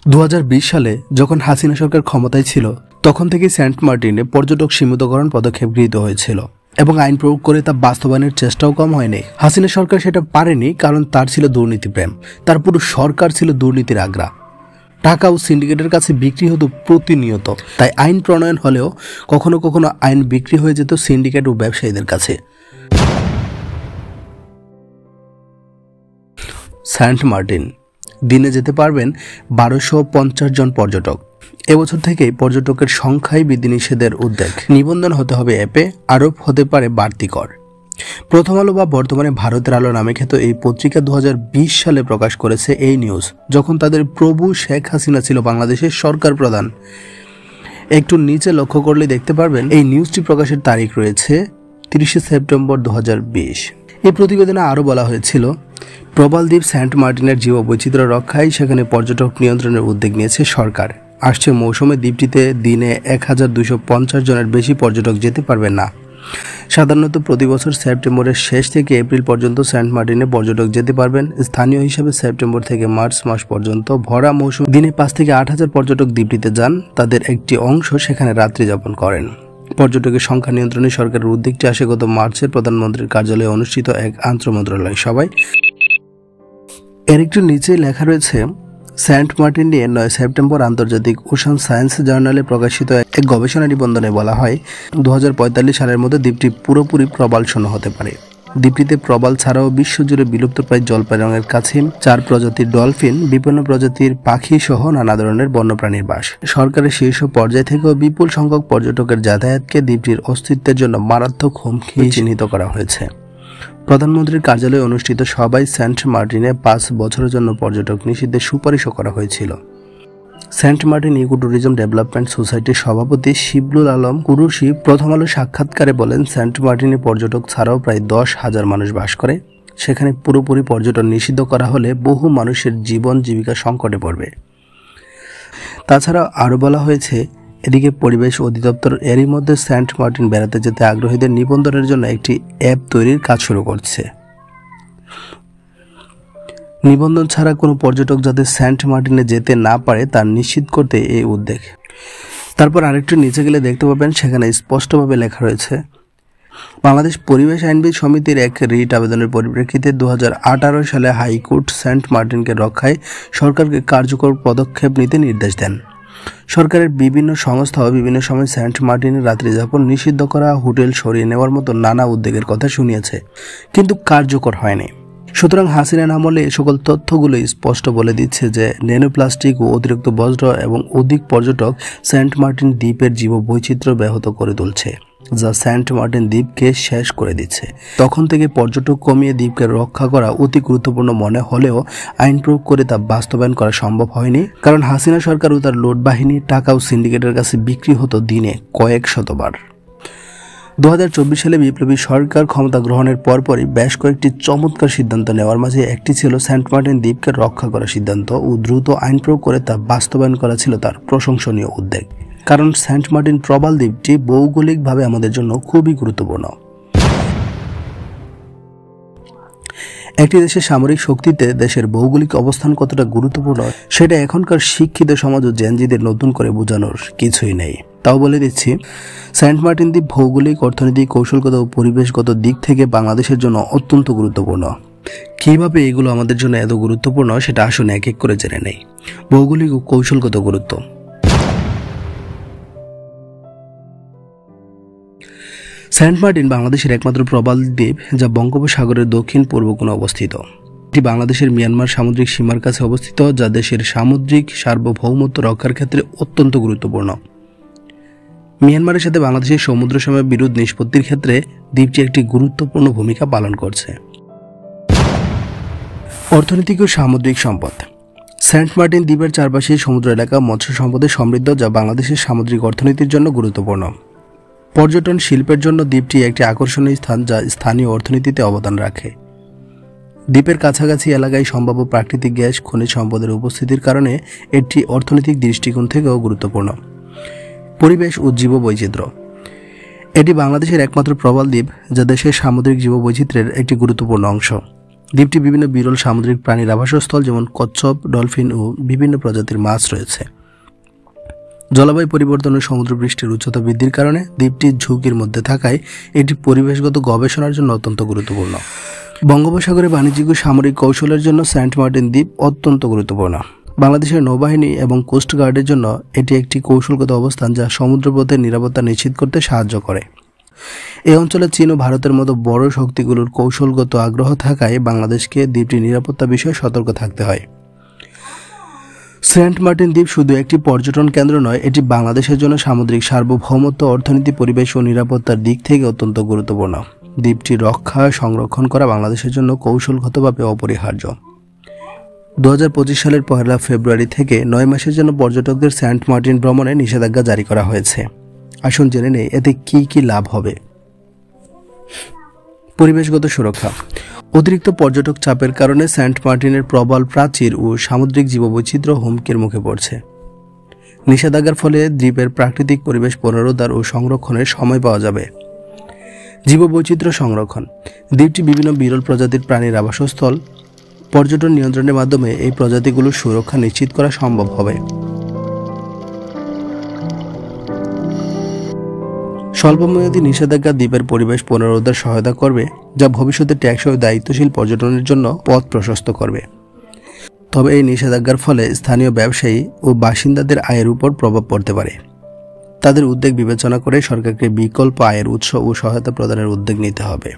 2020 সালে যখন হাসিনা সরকার ক্ষমতায় ছিল তখন থেকে সেন্ট মার্টিনে পর্যটক সীমিতকরণ পদক্ষেপ গৃহীত হয়েছিল এবং আইন প্রয়োগ করে তা বাস্তবায়নের চেষ্টাও কম হয়নি। হাসিনা সরকার সেটা পারেনি, কারণ তার ছিল দুর্নীতি প্রেম। তার পুরো সরকার ছিল দুর্নীতির আগ্রা। টাকা ও সিন্ডিকেটের কাছে বিক্রি হতো প্রতিনিয়ত। তাই আইন প্রণয়ন হলেও কখনো কখনো আইন বিক্রি হয়ে যেত সিন্ডিকেট ও ব্যবসায়ীদের কাছে। সেন্ট মার্টিন দিনে যেতে পারবেন 1250 জন পর্যটক। এবছর থেকেই পর্যটকের সংখ্যায় বিধিনিষেধের উদ্যোগ। নিবন্ধন হতে হবে অ্যাপে, আরোপ হতে পারে বাড়তি কর। প্রথম আলো বা বর্তমানে ভারতের আলো নামে খ্যাত এই পত্রিকা 2020 সালে প্রকাশ করেছে এই নিউজ, যখন তাদের প্রভু শেখ হাসিনা ছিল বাংলাদেশের সরকার প্রধান। একটু নিচে লক্ষ্য করলে দেখতে পারবেন এই নিউজটি প্রকাশের তারিখ রয়েছে 30 সেপ্টেম্বর 2020। এই প্রতিবেদনে আরও বলা হয়েছিল, প্রবাল দ্বীপ সেন্ট মার্টিনের জীববৈচিত্র্য রক্ষায় সেখানে পর্যটক নিয়ন্ত্রণের উদ্যোগ নিয়েছে সরকার। আসছে মৌসুমে দ্বীপটিতে দিনে 1250 জনের বেশি পর্যটক যেতে পারবেন না। সাধারণত প্রতি বছর সেপ্টেম্বরের শেষ থেকে এপ্রিল পর্যন্ত সেন্ট মার্টিনে পর্যটক যেতে পারবেন। স্থানীয় হিসাবে সেপ্টেম্বর থেকে মার্চ মাস পর্যন্ত ভরা মৌসুম দিনে 5 থেকে 8,000 পর্যটক দ্বীপটিতে যান। তাদের একটি অংশ সেখানে রাত্রি যাপন করেন। পর্যটকের সংখ্যা নিয়ন্ত্রণে সরকারের উদ্যোগটি আসে গত মার্চে প্রধানমন্ত্রীর কার্যালয়ে অনুষ্ঠিত এক আন্তঃমন্ত্রণালয় সভায়। এর একটু নিচে লেখা রয়েছে, সেন্ট মার্টিন নিয়ে 9 সেপ্টেম্বর আন্তর্জাতিক ওশান সায়েন্স জার্নালে প্রকাশিত এক গবেষণা নিবন্ধনে বলা হয়, 2045 সালের মধ্যে দ্বীপটি পুরোপুরি প্রবাল শূন্য হতে পারে। দ্বীপটিতে প্রবাল ছাড়াও বিশ্বজুড়ে বিলুপ্তপ্রায় জলপাই রঙের কাছিম, 4 প্রজাতির ডলফিন, বিভিন্ন প্রজাতির পাখি সহ নানা ধরনের বন্যপ্রাণীর বাস। সরকারের শীর্ষ পর্যায় থেকেও বিপুল সংখ্যক পর্যটকের যাতায়াতকে দ্বীপটির অস্তিত্বের জন্য মারাত্মক হুমকি চিহ্নিত করা হয়েছে। প্রধানমন্ত্রীর কার্যালয়ে অনুষ্ঠিত সভায় সেন্ট মার্টিনে 5 বছরের জন্য পর্যটক নিষিদ্ধের সুপারিশও করা হয়েছিল। Saint Martin eco tourism development সোসাইটির সভাপতি শিবলুল আলম কুরুশি প্রথম আলো সাক্ষাৎকারে বলেন, সেন্ট মার্টিনে পর্যটক ছাড়াও প্রায় 10,000 মানুষ বাস করে। সেখানে পুরোপুরি পর্যটন নিষিদ্ধ করা হলে বহু মানুষের জীবন জীবিকা সংকটে পড়বে। তাছাড়া আরও বলা হয়েছে, এদিকে পরিবেশ অধিদপ্তর এরই মধ্যে সেন্ট মার্টিন বেড়াতে যেতে আগ্রহীদের নিবন্ধনের জন্য একটি অ্যাপ তৈরির কাজ শুরু করছে। নিবন্ধন ছাড়া কোনো পর্যটক যাতে সেন্ট মার্টিনে যেতে না পারে তা নিশ্চিত করতে এই উদ্যোগ। তারপর আরেকটু নিচে গেলে দেখতে পাবেন সেখানে স্পষ্টভাবে লেখা রয়েছে, বাংলাদেশ পরিবেশ আইনবিদ সমিতির এক রিট আবেদনের পরিপ্রেক্ষিতে 2018 সালে হাইকোর্ট সেন্ট মার্টিনকে রক্ষায় সরকারকে কার্যকর পদক্ষেপ নিতে নির্দেশ দেন। সরকারের বিভিন্ন সংস্থাও বিভিন্ন সময় সেন্ট মার্টিনে রাত্রি যাপন নিষিদ্ধ করা, হোটেল সরিয়ে নেওয়ার মতো নানা উদ্যোগের কথা শুনিয়েছে, কিন্তু কার্যকর হয়নি। সুতরাং হাসিনা আমলে এ সকল তথ্যগুলো স্পষ্ট বলে দিচ্ছে যে ন্যানোপ্লাস্টিক ও অতিরিক্ত বজ্র এবং অধিক পর্যটক সেন্ট মার্টিন দ্বীপের জীববৈচিত্র্য ব্যাহত করে তুলছে, যা সেন্ট মার্টিন দ্বীপকে শেষ করে দিচ্ছে। তখন থেকে পর্যটক কমিয়ে দ্বীপকে রক্ষা করা অতি গুরুত্বপূর্ণ মনে হলেও আইন প্রয়োগ করে তা বাস্তবায়ন করা সম্ভব হয়নি, কারণ হাসিনা সরকার ও তার লুট বাহিনী টাকা ও সিন্ডিকেটের কাছে বিক্রি হতো দিনে কয়েক শতবার। 2024 সালে বিপ্লবী সরকার ক্ষমতা গ্রহণের পরপরই বেশ কয়েকটি চমৎকার সিদ্ধান্ত নেওয়ার মাঝে একটি ছিল সেন্ট মার্টিন দ্বীপকে রক্ষা করার সিদ্ধান্ত ও দ্রুত আইন প্রয়োগ করে তা বাস্তবায়ন করা ছিল তার প্রশংসনীয় উদ্যোগ। কারণ সেন্ট মার্টিন প্রবাল দ্বীপটি ভৌগোলিকভাবে আমাদের জন্য খুবই গুরুত্বপূর্ণ। একটি দেশের সামরিক শক্তিতে দেশের ভৌগোলিক অবস্থান কতটা গুরুত্বপূর্ণ সেটা এখনকার শিক্ষিত সমাজ ও জেনজিদের নতুন করে বোঝানোর কিছুই নেই। তাও বলে দিচ্ছি, সেন্ট মার্টিন দ্বীপ ভৌগোলিক, অর্থনৈতিক, কৌশলগত ও পরিবেশগত দিক থেকে বাংলাদেশের জন্য অত্যন্ত গুরুত্বপূর্ণ। কিভাবে এগুলো আমাদের জন্য এত গুরুত্বপূর্ণ সেটা আসুন এক এক করে জেনে নেই। ভৌগোলিক ও কৌশলগত গুরুত্ব। সেন্ট মার্টিন বাংলাদেশের একমাত্র প্রবাল দ্বীপ যা বঙ্গোপসাগরের দক্ষিণ পূর্ব কোণে অবস্থিত। এটি বাংলাদেশের মিয়ানমার সামুদ্রিক সীমার কাছে অবস্থিত, যা দেশের সামুদ্রিক সার্বভৌমত্ব রক্ষার ক্ষেত্রে অত্যন্ত গুরুত্বপূর্ণ। মিয়ানমারের সাথে বাংলাদেশের সমুদ্র সীমা বিরোধ নিষ্পত্তির ক্ষেত্রে দ্বীপটি একটি গুরুত্বপূর্ণ ভূমিকা পালন করছে। অর্থনৈতিক ও সামুদ্রিক সম্পদ। সেন্ট মার্টিন দ্বীপের চারপাশে সমুদ্র এলাকা মৎস্য সম্পদে সমৃদ্ধ, যা বাংলাদেশের সামুদ্রিক অর্থনীতির জন্য গুরুত্বপূর্ণ। পর্যটন শিল্পের জন্য দ্বীপটি একটি আকর্ষণীয় স্থান, যা স্থানীয় অর্থনীতিতে অবদান রাখে। দ্বীপের কাছাকাছি এলাকায় সম্ভাব্য প্রাকৃতিক গ্যাস, খনিজ সম্পদের উপস্থিতির কারণে এটি অর্থনৈতিক দৃষ্টিকোণ থেকেও গুরুত্বপূর্ণ। পরিবেশ ও জীববৈচিত্র্য। এটি বাংলাদেশের একমাত্র প্রবাল দ্বীপ, যা দেশের সামুদ্রিক জীববৈচিত্র্যের একটি গুরুত্বপূর্ণ অংশ। দ্বীপটি বিভিন্ন বিরল সামুদ্রিক প্রাণীর আবাসস্থল, যেমন কচ্ছপ, ডলফিন ও বিভিন্ন প্রজাতির মাছ রয়েছে। জলবায়ু পরিবর্তন ও সমুদ্রপৃষ্ঠের উচ্চতা বৃদ্ধির কারণে দ্বীপটি ঝুঁকির মধ্যে থাকায় এটি পরিবেশগত গবেষণার জন্য অত্যন্ত গুরুত্বপূর্ণ। বঙ্গোপসাগরে বাণিজ্যিক ও সামরিক কৌশলের জন্য সেন্ট মার্টিন দ্বীপ অত্যন্ত গুরুত্বপূর্ণ। বাংলাদেশের নৌবাহিনী এবং কোস্টগার্ডের জন্য এটি একটি কৌশলগত অবস্থান যা সমুদ্রপথের নিরাপত্তা নিশ্চিত করতে সাহায্য করে। এই অঞ্চলে চীন ও ভারতের মতো বড় শক্তিগুলোর কৌশলগত আগ্রহ থাকায় বাংলাদেশকে দ্বীপটির নিরাপত্তা বিষয়ে সতর্ক থাকতে হয়। সেন্ট মার্টিন দ্বীপ শুধু একটি পর্যটন কেন্দ্র নয়, এটি বাংলাদেশের জন্য সামুদ্রিক সার্বভৌমত্ব, অর্থনীতি, পরিবেশ ও নিরাপত্তার দিক থেকে অত্যন্ত গুরুত্বপূর্ণ। দ্বীপটি রক্ষা সংরক্ষণ করা বাংলাদেশের জন্য কৌশলগতভাবে অপরিহার্য। 2025 সালের 1 ফেব্রুয়ারি থেকে 9 মাসের জন্য পর্যটকদের সেন্ট মার্টিন ভ্রমণে নিষেধাজ্ঞা জারি করা হয়েছে। আসুন জেনে নেই এতে কি কি লাভ হবে। পরিবেশগত সুরক্ষা। অতিরিক্ত পর্যটক চাপের কারণে সেন্ট মার্টিনের প্রবল প্রাচীর ও সামুদ্রিক জীববৈচিত্র্য হুমকির মুখে পড়ছে। নিষেধাজ্ঞার ফলে দ্বীপের প্রাকৃতিক পরিবেশ পুনরুদ্ধার ও সংরক্ষণের সময় পাওয়া যাবে। জীববৈচিত্র্য সংরক্ষণ। দ্বীপটি বিভিন্ন বিরল প্রজাতির প্রাণীর আবাসস্থল। পর্যটন নিয়ন্ত্রণের মাধ্যমে এই প্রজাতিগুলোর সুরক্ষা নিশ্চিত করা সম্ভব হবে। স্বল্পমেয়াদী নিষেধাজ্ঞা দ্বীপের পরিবেশ পুনরুদ্ধার সহায়তা করবে, যা ভবিষ্যতে টেকসই ও দায়িত্বশীল পর্যটনের জন্য পথ প্রশস্ত করবে। তবে এই নিষেধাজ্ঞার ফলে স্থানীয় ব্যবসায়ী ও বাসিন্দাদের আয়ের উপর প্রভাব পড়তে পারে। তাদের উদ্বেগ বিবেচনা করে সরকারকে বিকল্প আয়ের উৎস ও সহায়তা প্রদানের উদ্যোগ নিতে হবে।